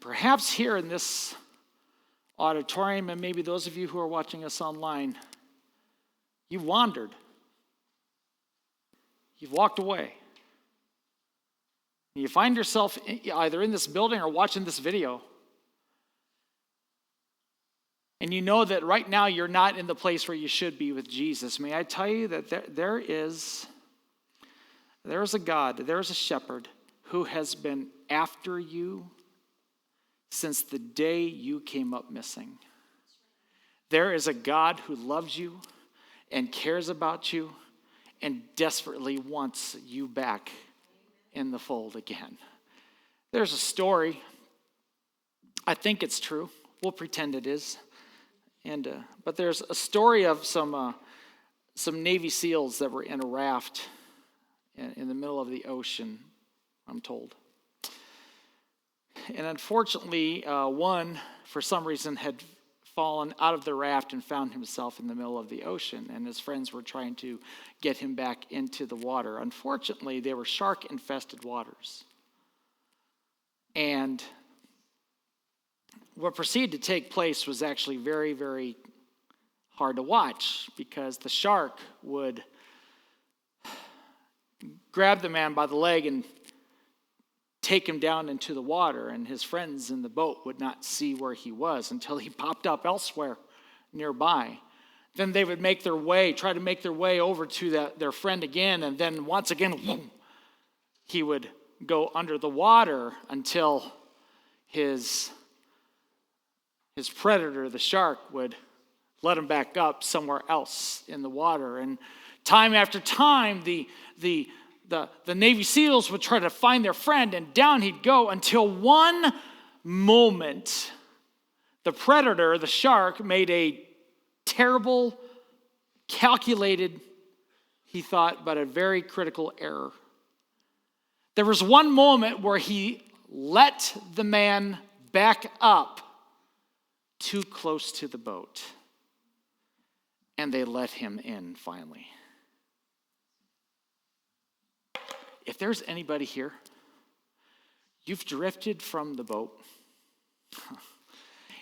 perhaps here in this auditorium, and maybe those of you who are watching us online, you've wandered. You've walked away. You find yourself either in this building or watching this video. And you know that right now you're not in the place where you should be with Jesus. May I tell you that there is a God, there is a shepherd who has been after you since the day you came up missing. There is a God who loves you and cares about you and desperately wants you back in the fold again. There's a story. I think it's true. We'll pretend it is. But there's a story of some Navy SEALs that were in a raft in the middle of the ocean, I'm told. And unfortunately, one, for some reason, had fallen out of the raft and found himself in the middle of the ocean, and his friends were trying to get him back into the water. Unfortunately, they were shark-infested waters. And what proceeded to take place was actually very, very hard to watch, because the shark would grab the man by the leg and take him down into the water, and his friends in the boat would not see where he was until he popped up elsewhere nearby. Then they would try to make their way over to their friend again, and then once again, he would go under the water until his predator, the shark, would let him back up somewhere else in the water. And time after time, the Navy SEALs would try to find their friend, and down he'd go until one moment, the predator, the shark, made a terrible, calculated, he thought, but a very critical error. There was one moment where he let the man back up too close to the boat, and they let him in finally. If there's anybody here, you've drifted from the boat,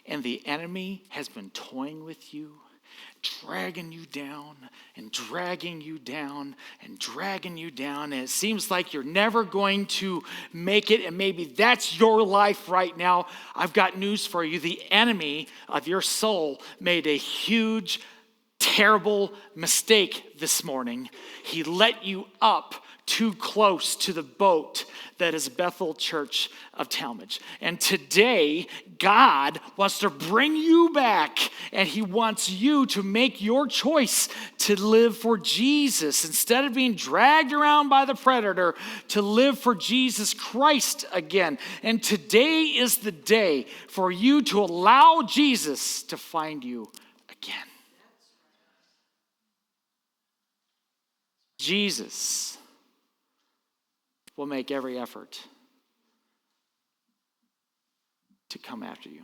and the enemy has been toying with you, dragging you down and dragging you down and dragging you down, and it seems like you're never going to make it, and maybe that's your life right now. I've got news for you. The enemy of your soul made a huge, terrible mistake this morning. He let you up too close to the boat that is Bethel Church of Tallmadge. And today, God wants to bring you back, and he wants you to make your choice to live for Jesus. Instead of being dragged around by the predator, to live for Jesus Christ again. And today is the day for you to allow Jesus to find you again. Jesus will make every effort to come after you.